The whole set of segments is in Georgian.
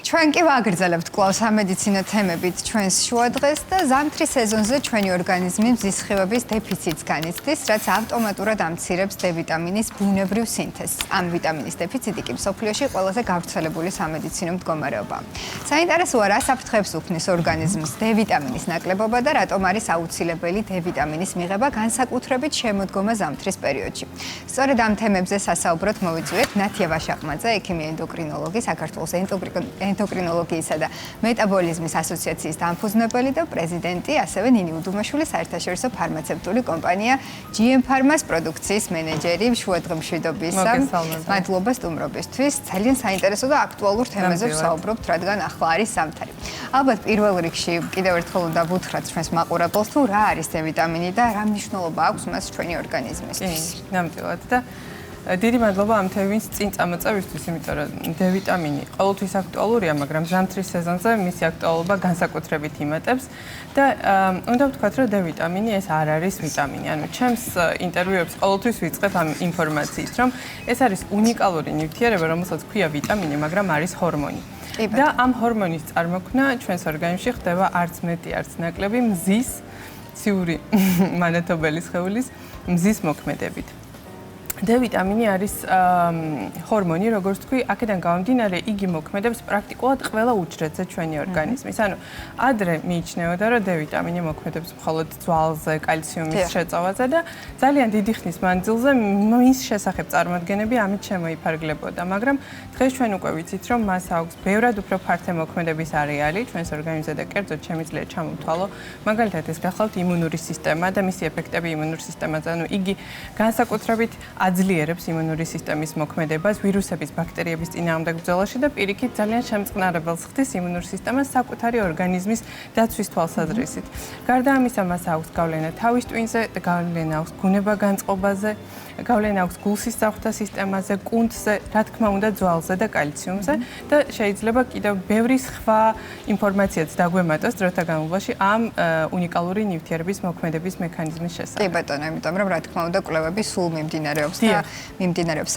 ჩვენ კი ვაგრძელებთ კვლავ სამედიცინო თემებით ჩვენს შუადღეს და ზამთრის სეზონზე ჩვენი ორგანიზმი მზის სხივების დეფიციტს განიცდის, რაც ავტომატურად ამცირებს D ვიტამინის ბუნებრივ სინთეზს. ამ ვიტამინის დეფიციტი კი მსოფლიოში ყველაზე გავრცელებული სამედიცინო მდგომარეობაა. საინტერესოა, რა საფრთხებს უქმნის ორგანიზმს D ვიტამინის ნაკლებობა და რატომ არის აუცილებელი D ვიტამინის მიღება განსაკუთრებით შემოდგომა ზამთრის პერიოდში. სწორედ ამ თემებზე სასაუბროთ მოვიწვიეთ ნათია ვაშაყმაძე, ექიმი ენდოკრინოლოგი, საქართველოს ენდოკრინოლოგიისა და მეტაბოლიზმის ასოციაციის დამფუძნებელი და პრეზიდენტი, ასევე ნინი უდუმაშვილი, საერთაშორისო ფარმაცევტული კომპანია GM Pharma-ს პროდუქციის მენეჯერი. შუადღე მშვიდობისა. მადლობა სტუმრობისთვის. ძალიან საინტერესო და აქტუალურ თემაზე ვსაუბრობთ, რადგან ახლა არის ზამთარი. ალბათ პირველ რიგში კიდევ ერთხელ უნდა ვუთხრათ ჩვენს მაყურებელს, თუ რა არის D ვიტამინი და რა მნიშვნელობა აქვს მას ჩვენი ორგანიზმისთვის. ნამდვილად და დიდი მადლობა ამ თემის წინ წამოწევისთვის, იმიტომ რომ D ვიტამინი ყოველთვის აქტუალურია, მაგრამ ზამთრის სეზონზე მისი აქტუალობა განსაკუთრებით იმატებს და უნდა ვთქვათ, რომ D ვიტამინი ეს არ არის ვიტამინი. ანუ ჩემს ინტერვიუებს ყოველთვის ვიწყებ ამ ინფორმაციით, რომ ეს არის უნიკალური ნივთიერება, რომელსაც ქვია ვიტამინი, მაგრამ არის ჰორმონი. და ამ ჰორმონის წარმოქმნა ჩვენს ორგანიზმში ხდება არც მეტი, არც ნაკლები მზის ციური მანათობელი სხეულის მზის მოქმედებით. D ვიტამინი არის ჰორმონი, როგორც თქვი, აქედან გამომდინარე, იგი მოქმედებს პრაქტიკულად ყველა უჯრედზე ჩვენი ორგანიზმის. ანუ ადრე მიიჩნეოდა, რომ D ვიტამინი მოქმედებს მხოლოდ ძვალზე, კალციუმის შეწოვაზე და ძალიან დიდი ხნის მანძილზე მის შესახებ წარმოდგენები ამით შემოიფარგლებოდა, მაგრამ დღეს ჩვენ უკვე ვიცით, რომ მას აქვს ბევრად უფრო ფართე მოქმედების არეალი ჩვენს ორგანიზმზე და კერძოდ შემიძლია ჩამოვთვალო, მაგალითად ეს გახლავთ იმუნური სისტემა და მისი ეფექტები იმუნურ სისტემაზე. ანუ იგი განსაკუთრებით აძლიერებს იმუნური სისტემის მოქმედებას ვირუსების, ბაქტერიების წინააღმდეგ ბრძოლაში და პირიქით ძალიან შემწყნარებელს ხდის იმუნურ სისტემას საკუთარი ორგანიზმის დაცვის თვალსაზრისით. გარდა ამისა, მას აქვს გავლენა თავის ტვინზე, გავლენა აქვს ბუნება-განწყობაზე, გავლენა აქვს გულ-სისხლძარღვთა სისტემაზე, კუნთზე, რა თქმა უნდა, ძვალზე და კალციუმზე და შეიძლება კიდევ ბევრი სხვა ინფორმაციაც დაგვემატოს დროთა განმავლობაში ამ უნიკალური ნივთიერების მოქმედების მექანიზმის შესახებ. კი ბატონო, იმიტომ რომ რა თქმა უნდა, კვლევები სულ მიმდინარეობს.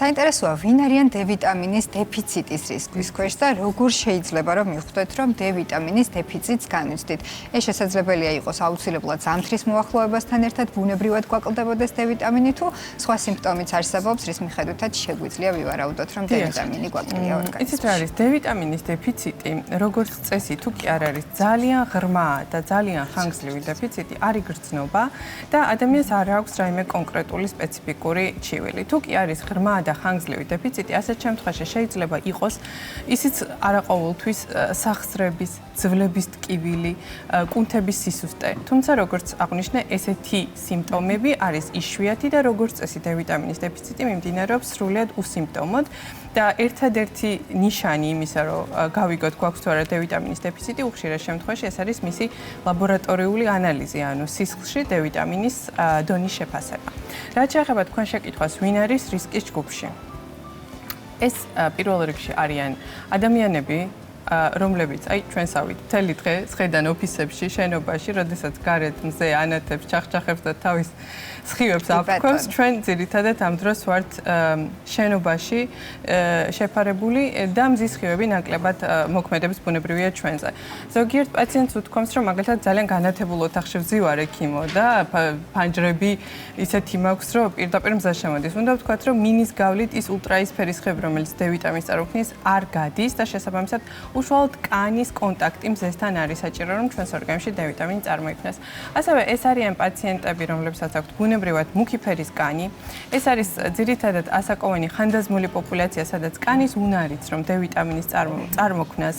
საინტერესოა, ვინ არიან D ვიტამინის დეფიციტის რისკის ქვეშ და როგორ შეიძლება რომ მივხვდეთ, რომ D ვიტამინის დეფიციტს განვიცდით. ეს შესაძლებელია იყოს აუცილებლად ზამთრის მოახლოებასთან ერთად ბუნებრივად გვაკლდებოდეს D ვიტამინი თუ სხვა სიმპტომიც არსებობს, რის მიხედვითაც შეგვიძლია ვივარაუდოთ, რომ D ვიტამინი გვაკლია ორგანიზმში. იცით რა არის D ვიტამინის დეფიციტი, როგორც წესი, თუ კი არ არის ძალიან ღრმა და ძალიან ხანგრძლივი დეფიციტი, არ იგრძნობა და ადამიანს არ აქვს რაიმე კონკრეტული სპეციფიკური ჩივილი. თუ კი არის ღრმა და ხანგრძლივი დეფიციტი, ასეთ შემთხვევაში შეიძლება იყოს ისიც არაყოველთვის სახსრების, ძვლების ტკივილი, კუნთების სისუსტე. თუმცა როგორც აღვნიშნე, ესეთი სიმპტომები არის იშვიათი და როგორც წესი D ვიტამინის დეფიციტი მიმდინარეობს სრულიად უსიმპტომოდ და ერთადერთი ნიშანი იმისა, რომ გავიგოთ გვაქვს თუ არა D ვიტამინის დეფიციტი, უხშირად შემთხვევაში ეს არის მისი ლაბორატორიული ანალიზი, ანუ სისხლში D ვიტამინის დონის შეფასება. რაც შეეხება თქვენ შეკითხვას, ვინ არის რისკის ჯგუფში? ეს პირველ რიგში არიან ადამიანები, რომლებიც ჩვენსავით მთელი დღე სხედან ოფისებში, შენობაში, როდესაც გარეთ მზე ანათებს, ჩახჩახებს და თავის სხივებს აფრქვევს, ჩვენ ძირითადად ამ დროს ვართ შენობაში შეფარებული და მზის სხივები ნაკლებად მოქმედებს ბუნებრივია ჩვენზე. ზოგიერთ პაციენტს უთქვამს, რომ მაგალითად ძალიან განათებულ ოთახში ვზივარ ექიმო და ფანჯრები ისეთი მაქვს, რომ პირდაპირ მზა შემოდის. უნდა ვთქვათ, რომ მინის გავლით ის ულტრაისფერი სხივები, რომელიც D ვიტამინს წარმოქმნის, არ გადის და შესაბამისად უშუალოდ კანის კონტაქტი მზესთან არის საჭირო, რომ ჩვენს ორგანიზმში D ვიტამინი წარმოიქმნას. ასევე ეს არიან პაციენტები, რომლებსაც აქვთ ბუნებრივად მუქი ფერის კანი. ეს არის ძირითადად ასაკოვანი ხანდაზმული პოპულაცია, სადაც კანის უნარიც, რომ D ვიტამინის წარმოქმნას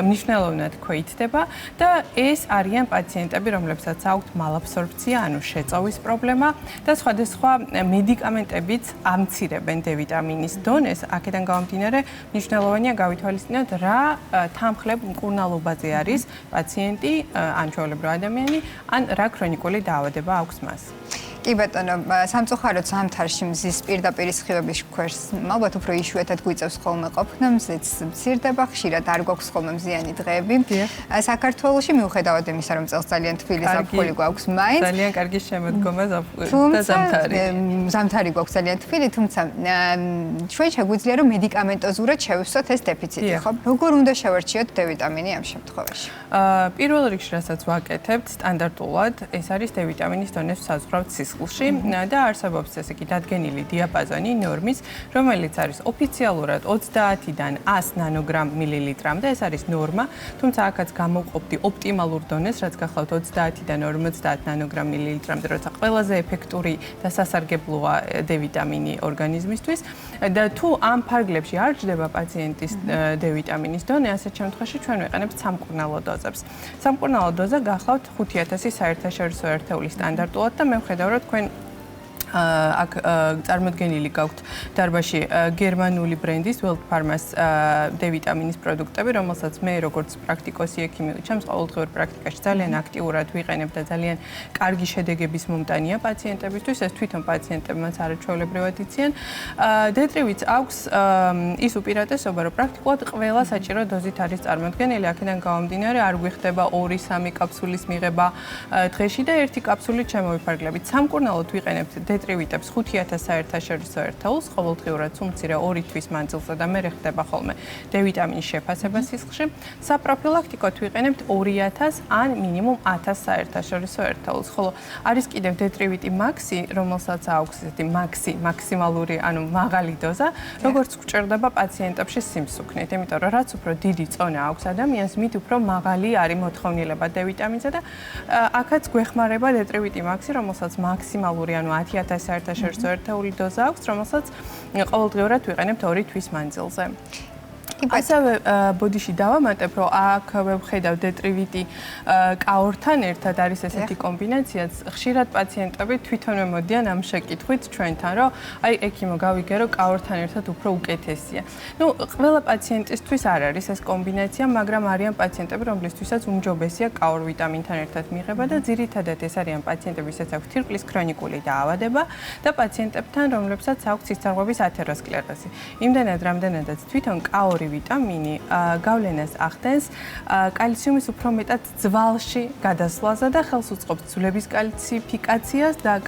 მნიშვნელოვნად ქვეითდება და ეს არიან პაციენტები, რომლებსაც აქვთ მალაბსორბცია, ანუ შეწოვის პრობლემა და სხვადასხვა მედიკამენტებიც ამცირებენ D ვიტამინის დონეს. აქედან გამომდინარე, მნიშვნელოვანია გავითვალისწინოთ, რა თანმხლებ მკურნალობაზე არის პაციენტი, ან ჩვეულებრივ ადამიანი, ან რა ქრონიკული დაავადება აქვს მას. კი ბატონო, სამწუხაროდ ზამთარში მზის პირდაპირ სხივების ქვეშ ალბათ უფრო იშვიათად გვიწევს ხოლმე ყოფნა, მზიც მცირდება, ხშირად არ გვაქვს ხოლმე მზიანი დღეები. საქართველოში მიუხედავად იმისა, რომ წელს ძალიან თბილი ზაფხული გვაქვს მაინც. ძალიან კარგი შემოდგომა და ზამთარი. ზამთარი გვაქვს ძალიან თბილი, თუმცა ჩვენ შეგვიძლია რომ მედიკამენტოზურად შევსვათ ეს დეფიციტი, ხო? როგორ უნდა შევარჩიოთ D ვიტამინი ამ შემთხვევაში? პირველ რიგში, რასაც ვაკეთებთ სტანდარტულად, ეს არის D ვიტამინის დონეს საზღვრავთ სისხლში და არსებობს ესე იგი დადგენილი დიაპაზონი ნორმის, რომელიც არის ოფიციალურად 30-დან 100 ნანოგრამ მილilitrამდე, ეს არის ნორმა, თუმცა აქაც გამოვყოფდი ოპტიმალურ დონეს, რაც გახლავთ 30-დან 50 ნანოგრამ მილilitrამდე, როცა ყველაზე ეფექტური და სასარგებლოა D ვიტამინი ორგანიზმისთვის და თუ ამ ფარგლებში არ ჯდება პაციენტის D ვიტამინის დონე, ასეთ შემთხვევაში ჩვენ ვიყენებთ სამკურნალო დოზებს. სამკურნალო დოზა გახლავთ 5000 საერთაშორისო ერთეული სტანდარტულად და მე ვხედავ, რომ თქვენ აქ წარმოდგენილი გაქვთ დარბაზში გერმანული ბრენდის World Pharma-ს D ვიტამინის პროდუქტები, რომელსაც მე როგორც პრაქტიკოსი ექიმი ჩემს ყოველდღიურ პრაქტიკაში ძალიან აქტიურად ვიყენებ და ძალიან კარგი შედეგების მომტანია პაციენტებისთვის, ეს თვითონ პაციენტებმაც არაჩვეულებრივად იციან. D-ტრივიც აქვს ის უპირატესობა, რომ პრაქტიკულად ყველა საჭირო დოზით არის წარმოდგენილი, აქედან გამომდინარე არ გვიხდება 2-3 კაფსულის მიღება დღეში და ერთი კაფსულით შემოვიფარგლებით. სამკურნალოდ ვიყენებთ D-ტრივიტებს 5000 საერთაშორისო ერთეულს ყოველდღიურად სულ მცირე 2 თვის მანძილზე და მე ხდება ხოლმე D ვიტამინის შეფასება სისხლში. საპროფილაქტიკოდ ვიყენებთ 2000 ან მინიმუმ 1000 საერთაშორისო ერთეულს. ხოლო არის კიდევ D-ტრივიტი მაქსი, რომელსაც აქვს ესეთი მაქსიმალური, ანუ მაღალი დოზა, როგორც გვჭირდება პაციენტებში სიმსუქნით, იმიტომ რომ რაც უფრო დიდი წონა აქვს ადამიანს, მით უფრო მაღალი არის მოთხოვნილება D ვიტამინზე და აქაც გვეხმარება D-ტრივიტი მაქსი, რომელსაც მაქსიმალური, ანუ 10000 საერთაშორისო ერთეული დოზა აქვს, რომელსაც ყოველდღიურად ვიყენებთ 2 თვის მანძილზე. ასევე ბოდიში დავამატებ, რომ აქ ვხედავ D-ტრივიტი კაორთან ერთად არის ესეთი კომბინაციაც. ხშირად პაციენტები თვითონვე მოდიან ამ შეკითხვით ჩვენთან, რომ აი ექიმო გავიგე, რომ კაორთან ერთად უფრო უკეთესია. ნუ ყველა პაციენტისთვის არ არის ეს კომბინაცია, მაგრამ არიან პაციენტები, რომლისთვისაც უმჯობესია კაორ ვიტამინთან ერთად მიღება და ძირითადად ეს არიან პაციენტები, ვისაც აქვს თირკმლის ქრონიკული დაავადება და პაციენტებთან, რომლებსაც აქვს სისხლძარღვების ათეროსკლეროზი. იმდენად, რამდენადაც თვითონ კაორი ვიტამინი გავლენას ახდენს კალციუმის უფრო მეტად ძვალში გადასვლაზე და ხელს უწყობს ძვლების კალციფიკაციას და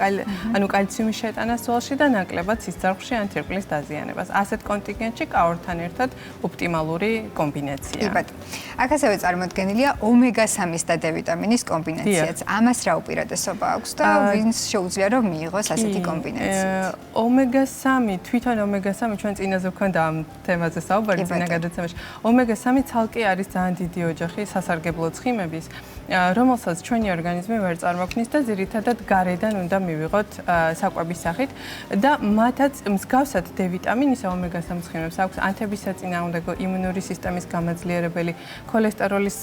ანუ კალციუმის შეტანას ძვალში და ნაკლებად სისხლძარღვში ან თირკმლის დაზიანებას. ასეთ კონტინგენტში კაორთან ერთად ოპტიმალური კომბინაციაა. კი ბატონო. აქ ასევე წარმოდგენილია ომეგა-3-ის და D ვიტამინის კომბინაციაც. ამას რა უპირატესობა აქვს და ვინც შეუძლია რომ მიიღოს ასეთი კომბინაცია? ომეგა-3, თვითონ ომეგა-3 ჩვენ წინაზე ვქონდა ამ თემაზე საუბარი წინა გადაცემაში. ომეგა-3 ცალკე არის ძალიან დიდი ოჯახი სასარგებლო ცხიმების, რომელსაც ჩვენი ორგანიზმი ვერ წარმოქმნის და ძირითადად გარედან უნდა მივიღოთ საკვების სახით და მათაც მსგავსად D ვიტამინის ომეგა-3 ცხიმებს აქვს ანთებისაწინააღმდეგო იმუნური სისტემის გამაძლიერებელი, ქოლესტეროლის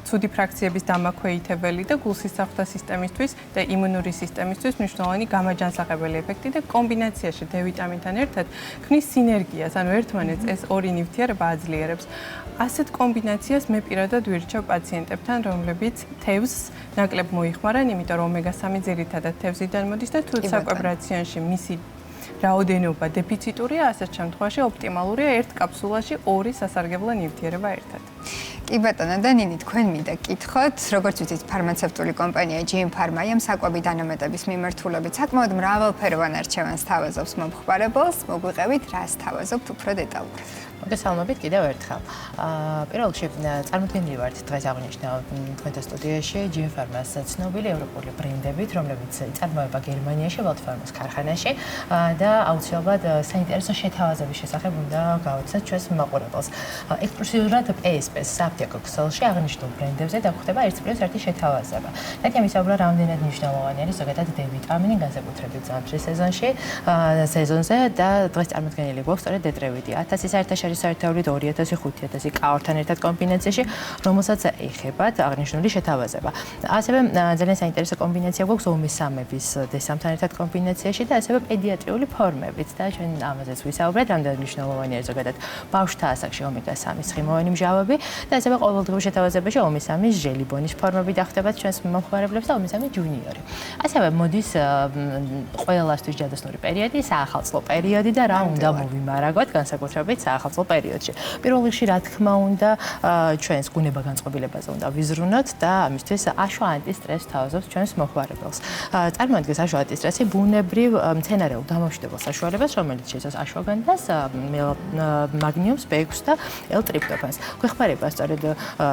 ცუდი ფრაქციების დამაქვეითებელი და გულსისხლთა სისტემისთვის და იმუნური სისტემისთვის მნიშვნელოვანი გამაჯანსაღებელი ეფექტი და კომბინაციაში D ვიტამინთან ერთად ქმნის სინერგიას, ანუ ერთმანეთს ეს ორი ნივთიერება აძლიერებს. ასეთ კომბინაციას მე პირადად ვირჩევ პაციენტებთან, რომლებიც თევზს ნაკლებ მოიხმარენ, იმიტომ რომ ომეგა-3 ძირითადად თევზიდან მოდის და თუ საკვებ რაციონში მისი რაოდენობა დეფიციტურია, ასეთ შემთხვევაში ოპტიმალურია ერთ კაფსულაში 2 სასარგებლო ნივთიერება ერთად. კი ბატონო, და ნინი, თქვენ მინდა გკითხოთ, როგორც ვიცით, ფარმაცევტული კომპანია GM Pharma ამ საკვები დანამატების მიმართულებით საკმაოდ მრავალფეროვან არჩევანს თავაზობს მომხმარებელს. მოგვიყევით, რას თავაზობთ უფრო დეტალურად. მოგესალმებით კიდევ ერთხელ. პირველ რიგში წარმოდგენილი ვართ დღეს აღნიშნავ თქვენთან სტუდიაში GM Pharma-ს ცნობილი ევროპული ბრენდებით, რომლებიც იწარმოება გერმანიაში World Pharma-ს ქარხანაში და აუცილებლად საინტერესო შეთავაზების შესახებ უნდა გავაცნოთ ჩვენს მაყურებელს. ექსკლუზიურად PSP-ს საფთიაქო ქსელში აღნიშნულ ბრენდებზე დაგხვდება 1+1 შეთავაზება. ნათია მისაუბრა რამდენად მნიშვნელოვანი არის ზოგადად D ვიტამინი განსაკუთრებით ზამთრის სეზონზე და დღეს წარმოდგენილი გვაქვს სწორედ D-ტრივიტი 1000 საერთაშორისო არის საერთოდ 2000-5000 კაორთან ერთად კომბინაციაში, რომელსაც ეხებათ აღნიშნული შეთავაზება. ასევე ძალიან საინტერესო კომბინაცია გვაქვს ომესამების დესამთან ერთად კომბინაციაში და ასევე პედიატრიული ფორმებით და ჩვენ ამაზეც ვისაუბრეთ, რამდენად მნიშვნელოვანია ზოგადად ბავშვთა ასაკში ომეგა-3 ცხიმოვანი მჟავები და ასევე ყოველდღიურ შეთავაზებაში ომესამის ჟელიბონის ფორმები დახდებათ ჩვენს მომხმარებლებს და ომესამის ჯუნიორი. ასევე მოდის ყველასთვის ჯადოსნური პერიოდი, საახალწლო პერიოდი და რა უნდა მოვიმარაგოთ განსაკუთრებით საახალწლო პერიოდში. პირველ რიგში რა თქმა უნდა ჩვენს გუნება-განწყობილებაზე უნდა ვიზრუნოთ და ამისთვის აშვა ანტისტრესს თავაზობს ჩვენს მომხმარებელს. წარმოადგენს აშვა ანტისტრესი ბუნებრივ მცენარეულ დამამშვიდობელ საშუალებას, რომელიც შეიცავს აშვაგანდას, მაგნიუმს, B6 და L-ტრიპტოფანს. გვეხმარება სწორედ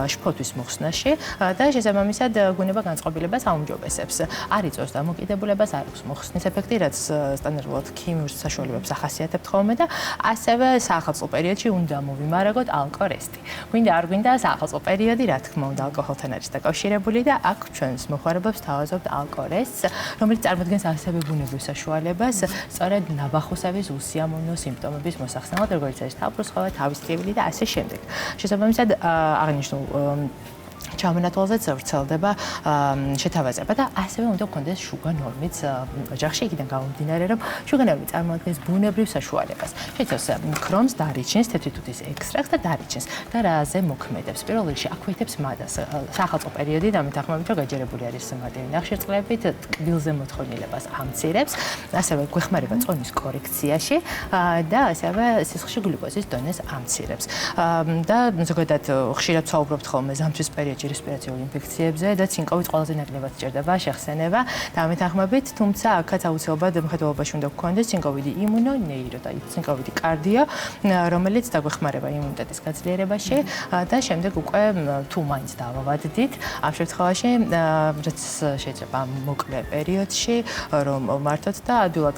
შფოთვის მოხსნაში და შესაბამისად გუნება-განწყობილებას აუმჯობესებს. არ იწვევს დამოკიდებულებას, არ აქვს მოხსნის ეფექტი, რაც სტანდარტულად ქიმიურ საშუალებებს ახასიათებთ ხოლმე და ასევე საახალწლო პერიოდში უნდა მოვიმარაგოთ ალკორესტი. გვინდა არ გვინდა საახალწლო პერიოდი, რა თქმა უნდა, ალკოჰოლთან არის დაკავშირებული და აქ ჩვენს მომხმარებლებს თავაზობთ ალკორესტს, რომელიც წარმოადგენს ასევე ბუნებრივ საშუალებას, სწორედ ნაბახუსების უსიამოვნო სიმპტომების მოსახსნელად, როგორც არის თავბრუსხევა, თავის ტკივილი და ასე შემდეგ. შესაბამისად, აღნიშნულ ჩამონათვალზეც ვრცელდება შეთავაზება და ასევე უნდა გქონდეს შუგა ნორმიც ოჯახში, იქიდან გამომდინარე, რომ შუგა ნორმი წარმოადგენს ბუნებრივ საშუალებას. შეიცავს ქრომს, დარიჩინს, თეთრი თუთის ექსტრაქტს და დარიჩინს და რაზე მოქმედებს. პირველ რიგში აქვეითებს მადას. საახალწლო პერიოდი დამეთანხმებით, რომ გაჯერებული არის მადენი ნახშირწყლებით, ტკბილზე მოთხოვნილებას ამცირებს, ასევე გვეხმარება წონის კორექციაში და ასევე სისხლში გლუკოზის დონეს ამცირებს. და ზოგადად ხშირად ვსაუბრობთ ხოლმე ზამთრის პერიოდში რესპირაციული ინფექციებზე და ცინკოვის ყველაზე ნაკლებად სჭირდება შეხსენება და ამეთანხმებით, თუმცა აქაც აუცილებლად მხედველობაში უნდა გქონდეს ცინკოვიდი იმუნო, ნეირო და ცინკოვიდი კარდიო, რომელიც დაგვეხმარება იმუნიტეტის გაძლიერებაში და შემდეგ უკვე თუ მაინც დავავადდით, ამ შემთხვევაში რაც შეიძლება მოკლე პერიოდში რომ მართოთ და ადვილად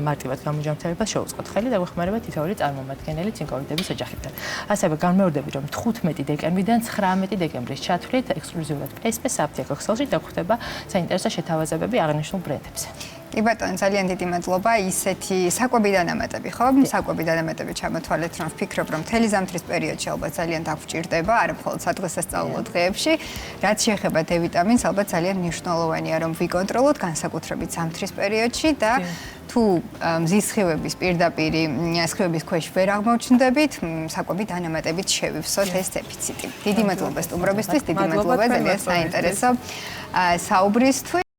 მარტივად გამოჯანმრთელებას შეუწყოთ ხელი და გვეხმარება თითოეული წარმომადგენელი ცინკოვიდების ოჯახიდან. ასევე განმეორდები, რომ 15 დეკემბრიდან 19 დეკემბრის ჩათვლით ექსკლუზიურად PSP საფთიაქო ქსელში დაგხვდება საინტერესო შეთავაზებები აღნიშნულ ბრენდებზე. კი ბატონო, ძალიან დიდი მადლობა. ისეთი საკვები დანამატები, ხო? საკვები დანამატები ჩამოთვალეთ, რომ ვფიქრობ, რომ მთელი ზამთრის პერიოდში ალბათ ძალიან დაგვჭირდება, არა მხოლოდ სადღესასწაულო დღეებში. რაც შეეხება D ვიტამინს, ალბათ ძალიან მნიშვნელოვანია, რომ ვიკონტროლოთ განსაკუთრებით ზამთრის პერიოდში და თუ მზის სხივების პირდაპირი სხივების ქვეშ ვერ აღმოჩნდებით, საკვები დანამატებით შევივსოთ ეს დეფიციტი. დიდი მადლობა სტუმრობისთვის, დიდი მადლობა ძალიან საინტერესო საუბრისთვის.